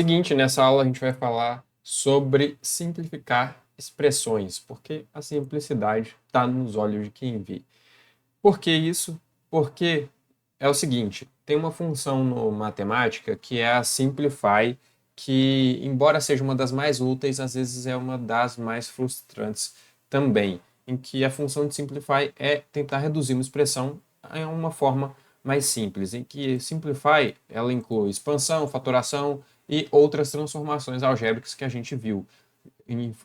Seguinte, nessa aula a gente vai falar sobre simplificar expressões, porque a simplicidade está nos olhos de quem vê. Por que isso? Porque é o seguinte, tem uma função no matemática que é a simplify, que, embora seja uma das mais úteis, às vezes é uma das mais frustrantes também, em que a função de simplify é tentar reduzir uma expressão em uma forma mais simples, em que simplify ela inclui expansão, fatoração e outras transformações algébricas que a gente viu,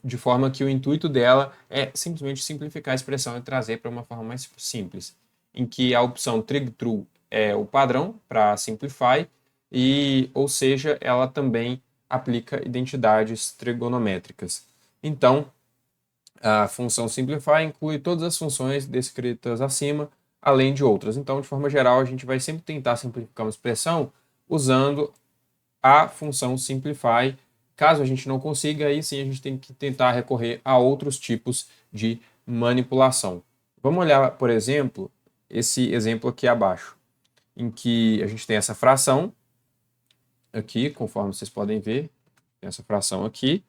de forma que o intuito dela é simplesmente simplificar a expressão e trazer para uma forma mais simples, em que a opção trig true é o padrão para simplify, e, ou seja, ela também aplica identidades trigonométricas. Então, a função simplify inclui todas as funções descritas acima, além de outras. Então, de forma geral, a gente vai sempre tentar simplificar uma expressão usando a função simplify. Caso a gente não consiga, aí sim a gente tem que tentar recorrer a outros tipos de manipulação. Vamos olhar, por exemplo, esse exemplo aqui abaixo, em que a gente tem essa fração aqui, conforme vocês podem ver, tem essa fração aqui,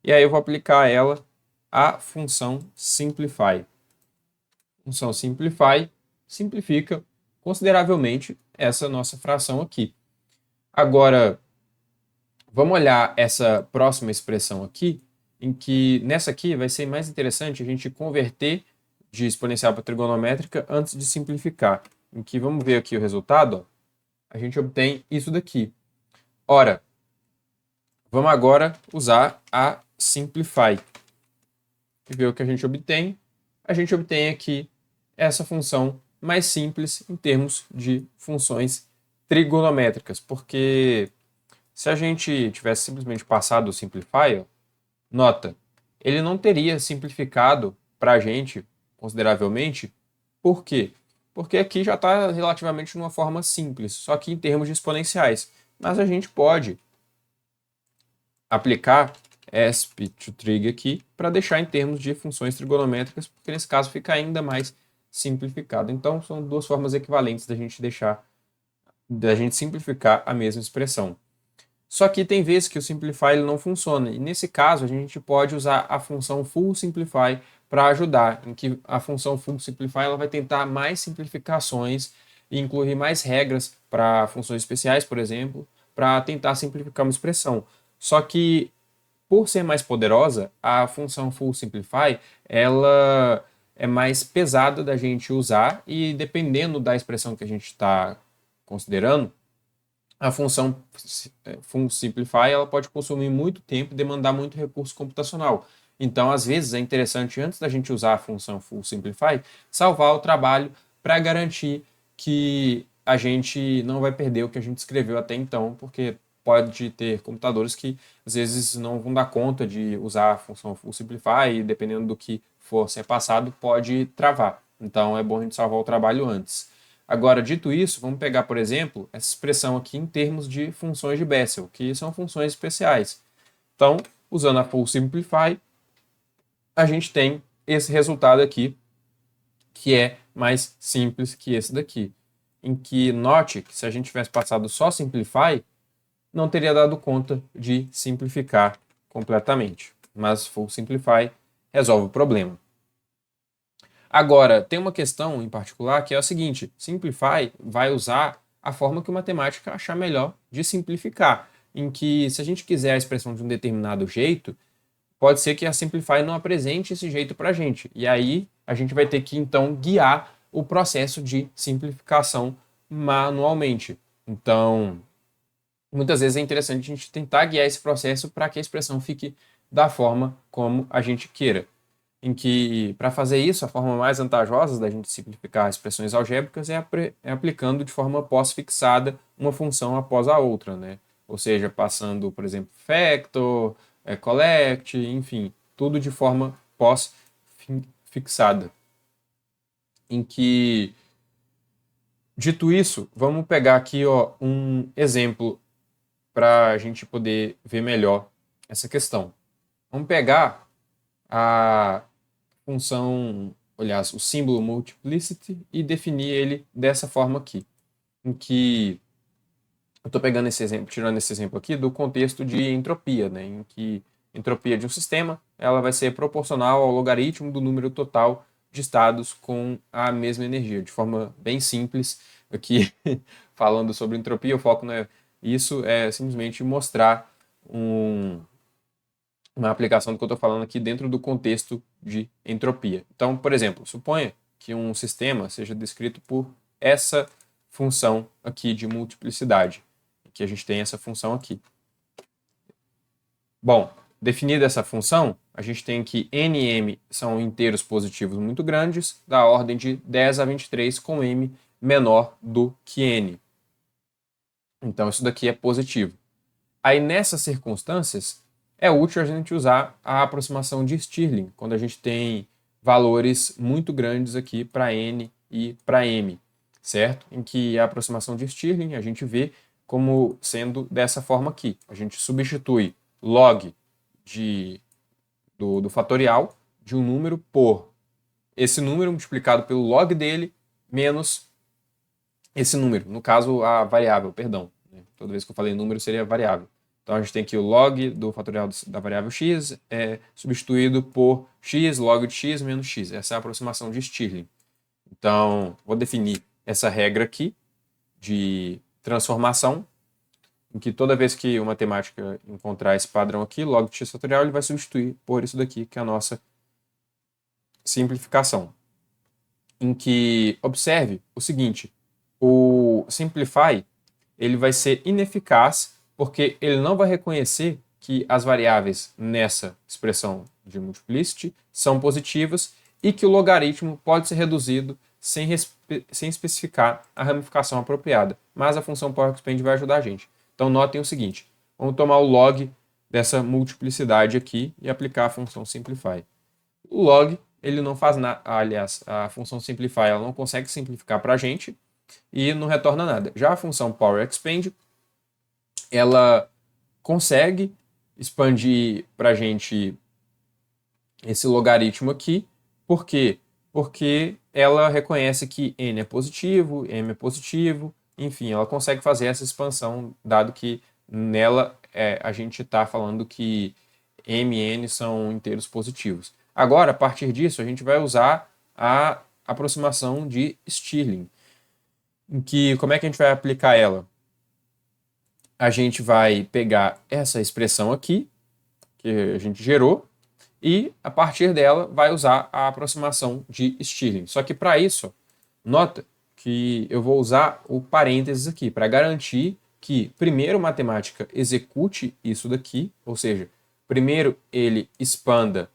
e aí eu vou aplicar ela à função simplify. A função simplify simplifica consideravelmente essa nossa fração aqui. Agora, vamos olhar essa próxima expressão aqui, em que nessa aqui vai ser mais interessante a gente converter de exponencial para trigonométrica antes de simplificar. Em que vamos ver aqui o resultado, ó, a gente obtém isso daqui. Ora, vamos agora usar a simplify. E ver o que a gente obtém. A gente obtém aqui essa função mais simples em termos de funções trigonométricas, porque se a gente tivesse simplesmente passado o simplify, ó, nota, ele não teria simplificado para a gente consideravelmente. Por quê? Porque aqui já está relativamente numa forma simples, só que em termos de exponenciais. Mas a gente pode aplicar ESP to trig aqui para deixar em termos de funções trigonométricas, porque nesse caso fica ainda mais simplificado. Então são duas formas equivalentes da gente simplificar a mesma expressão. Só que tem vezes que o simplify ele não funciona, e nesse caso a gente pode usar a função full simplify para ajudar, em que a função full simplify ela vai tentar mais simplificações e incluir mais regras para funções especiais, por exemplo, para tentar simplificar uma expressão. Só que, por ser mais poderosa, a função full simplify ela é mais pesada da gente usar, e dependendo da expressão que a gente está considerando, a função simplify ela pode consumir muito tempo e demandar muito recurso computacional. Então, às vezes, é interessante, antes da gente usar a função full simplify, salvar o trabalho para garantir que a gente não vai perder o que a gente escreveu até então, porque pode ter computadores que às vezes não vão dar conta de usar a função full simplify e, dependendo do que for ser passado, pode travar. Então, é bom a gente salvar o trabalho antes. Agora, dito isso, vamos pegar, por exemplo, essa expressão aqui em termos de funções de Bessel, que são funções especiais. Então, usando a full simplify, a gente tem esse resultado aqui, que é mais simples que esse daqui. Em que, note que se a gente tivesse passado só simplify, não teria dado conta de simplificar completamente. Mas full simplify resolve o problema. Agora, tem uma questão em particular que é o seguinte: Simplify vai usar a forma que o matemática achar melhor de simplificar, em que, se a gente quiser a expressão de um determinado jeito, pode ser que a Simplify não apresente esse jeito para a gente. E aí a gente vai ter que, então, guiar o processo de simplificação manualmente. Então, muitas vezes é interessante a gente tentar guiar esse processo para que a expressão fique da forma como a gente queira, em que, para fazer isso, a forma mais vantajosa da gente simplificar expressões algébricas é aplicando de forma pós-fixada uma função após a outra, né? Ou seja, passando, por exemplo, factor, collect, enfim, tudo de forma pós-fixada. Em que, dito isso, vamos pegar aqui, ó, um exemplo para a gente poder ver melhor essa questão. Vamos pegar a função, aliás, o símbolo multiplicity, e definir ele dessa forma aqui, em que Eu estou pegando esse exemplo, tirando esse exemplo aqui do contexto de entropia, né, em que a entropia de um sistema ela vai ser proporcional ao logaritmo do número total de estados com a mesma energia, de forma bem simples. Aqui, falando sobre entropia, o foco não é isso, é simplesmente mostrar uma aplicação do que eu estou falando aqui dentro do contexto de entropia. Então, por exemplo, suponha que um sistema seja descrito por essa função aqui de multiplicidade, que a gente tem essa função aqui. Bom, definida essa função, a gente tem que n e m são inteiros positivos muito grandes, da ordem de 10 a 23, com m menor do que n. Então, isso daqui é positivo. Aí, nessas circunstâncias, é útil a gente usar a aproximação de Stirling, quando a gente tem valores muito grandes aqui para n e para m, certo? Em que a aproximação de Stirling a gente vê como sendo dessa forma aqui. A gente substitui log do fatorial de um número por esse número multiplicado pelo log dele menos esse número, no caso a variável, perdão. Toda vez que eu falei número seria variável. Então a gente tem aqui o log do fatorial da variável x substituído por x log de x menos x. Essa é a aproximação de Stirling. Então vou definir essa regra aqui de transformação, em que toda vez que o matemática encontrar esse padrão aqui, log de x fatorial, ele vai substituir por isso daqui, que é a nossa simplificação. Em que, observe o seguinte, o simplify ele vai ser ineficaz porque ele não vai reconhecer que as variáveis nessa expressão de multiplicity são positivas e que o logaritmo pode ser reduzido sem especificar a ramificação apropriada. Mas a função PowerExpand vai ajudar a gente. Então notem o seguinte, vamos tomar o log dessa multiplicidade aqui e aplicar a função simplify. O log, ele não faz nada, aliás, a função simplify ela não consegue simplificar para a gente e não retorna nada. Já a função PowerExpand, ela consegue expandir para a gente esse logaritmo aqui. Por quê? Porque ela reconhece que n é positivo, m é positivo, enfim, ela consegue fazer essa expansão, dado que nela a gente está falando que m e n são inteiros positivos. Agora, a partir disso, a gente vai usar a aproximação de Stirling, em que, como é que a gente vai aplicar ela? A gente vai pegar essa expressão aqui, que a gente gerou, e a partir dela vai usar a aproximação de Stirling. Só que para isso, nota que eu vou usar o parênteses aqui, para garantir que primeiro o matemática execute isso daqui, ou seja, primeiro ele expanda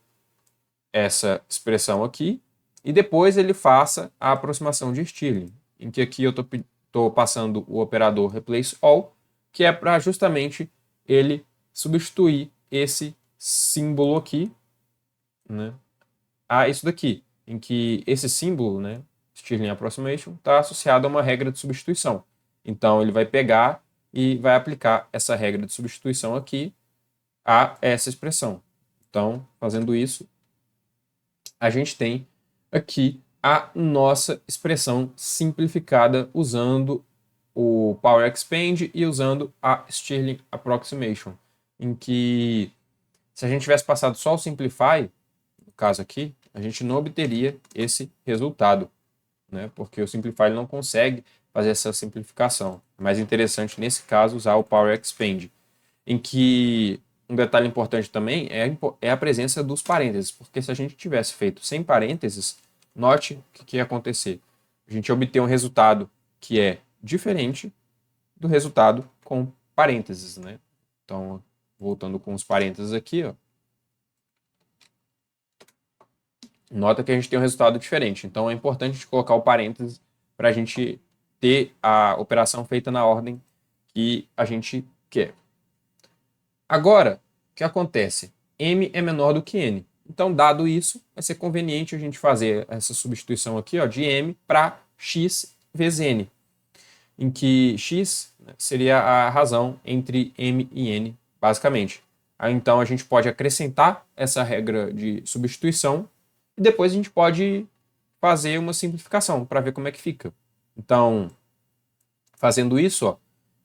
essa expressão aqui, e depois ele faça a aproximação de Stirling, em que aqui eu estou passando o operador replace all, que é para justamente ele substituir esse símbolo aqui, né, a isso daqui, em que esse símbolo, né, Stirling Approximation, está associado a uma regra de substituição. Então ele vai pegar e vai aplicar essa regra de substituição aqui a essa expressão. Então, fazendo isso, a gente tem aqui a nossa expressão simplificada usando o PowerExpand e usando a Stirling Approximation, em que se a gente tivesse passado só o Simplify, no caso aqui, a gente não obteria esse resultado, né? Porque o Simplify ele não consegue fazer essa simplificação. É mais interessante, nesse caso, usar o PowerExpand, em que um detalhe importante também é a presença dos parênteses, porque se a gente tivesse feito sem parênteses, note o que ia acontecer. A gente ia obter um resultado que é diferente do resultado com parênteses, né? Então, voltando com os parênteses aqui, ó, nota que a gente tem um resultado diferente. Então, é importante a gente colocar o parênteses para a gente ter a operação feita na ordem que a gente quer. Agora, o que acontece? M é menor do que N. Então, dado isso, vai ser conveniente a gente fazer essa substituição aqui, ó, de M para X vezes N, em que X seria a razão entre M e N, basicamente. Aí, então, a gente pode acrescentar essa regra de substituição e depois a gente pode fazer uma simplificação para ver como é que fica. Então, fazendo isso, ó,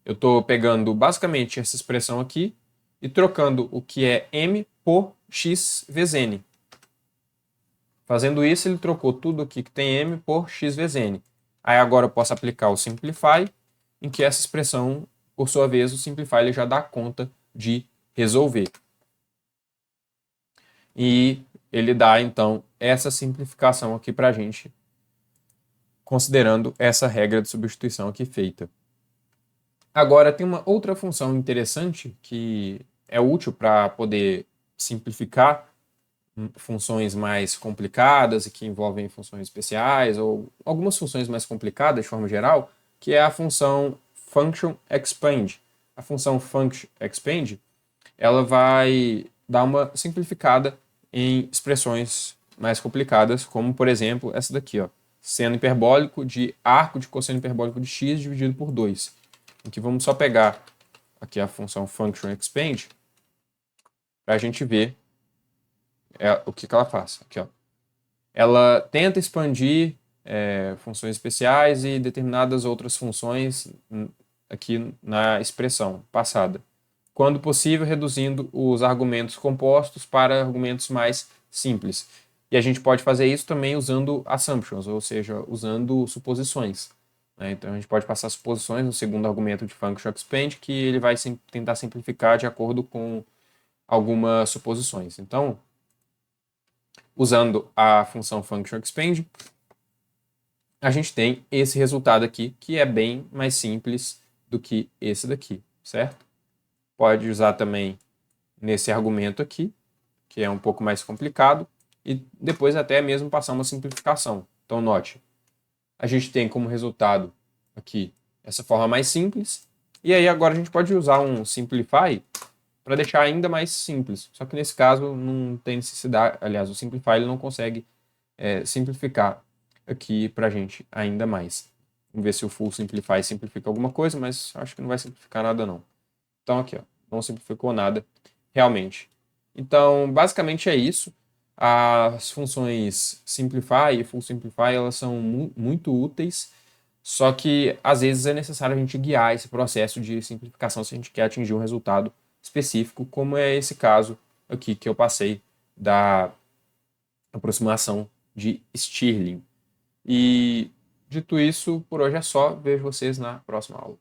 Eu estou pegando basicamente essa expressão aqui e trocando o que é m por x vezes n. Fazendo isso, ele trocou tudo aqui que tem m por x vezes n. Aí agora eu posso aplicar o simplify, em que essa expressão, por sua vez, o simplify ele já dá conta de resolver. E ele dá, então, essa simplificação aqui para a gente, considerando essa regra de substituição aqui feita. Agora, tem uma outra função interessante que é útil para poder simplificar funções mais complicadas e que envolvem funções especiais ou algumas funções mais complicadas de forma geral, que é a função function expand. A função function expand, ela vai dar uma simplificada em expressões mais complicadas, como por exemplo essa daqui, ó, seno hiperbólico de arco de cosseno hiperbólico de x dividido por 2. Em que vamos só pegar aqui a função function expand para a gente ver o que ela faz. Aqui, ó. Ela tenta expandir funções especiais e determinadas outras funções aqui na expressão passada. Quando possível, reduzindo os argumentos compostos para argumentos mais simples. E a gente pode fazer isso também usando assumptions, ou seja, usando suposições. Né? Então a gente pode passar suposições no segundo argumento de function expand, que ele vai tentar simplificar de acordo com algumas suposições. Então, usando a função function expand, a gente tem esse resultado aqui, que é bem mais simples do que esse daqui, certo? Pode usar também nesse argumento aqui, que é um pouco mais complicado, e depois até mesmo passar uma simplificação. Então, note, a gente tem como resultado aqui essa forma mais simples, e aí agora a gente pode usar um simplify para deixar ainda mais simples. Só que nesse caso não tem necessidade, aliás, o simplify ele não consegue simplificar aqui para a gente ainda mais. Vamos ver se o full simplify simplifica alguma coisa, mas acho que não vai simplificar nada não. Então aqui, ó, não simplificou nada realmente. Então, basicamente é isso. As funções simplify e full simplify, elas são muito úteis, só que às vezes é necessário a gente guiar esse processo de simplificação se a gente quer atingir um resultado específico, como é esse caso aqui que eu passei da aproximação de Stirling. E dito isso, por hoje é só. Vejo vocês na próxima aula.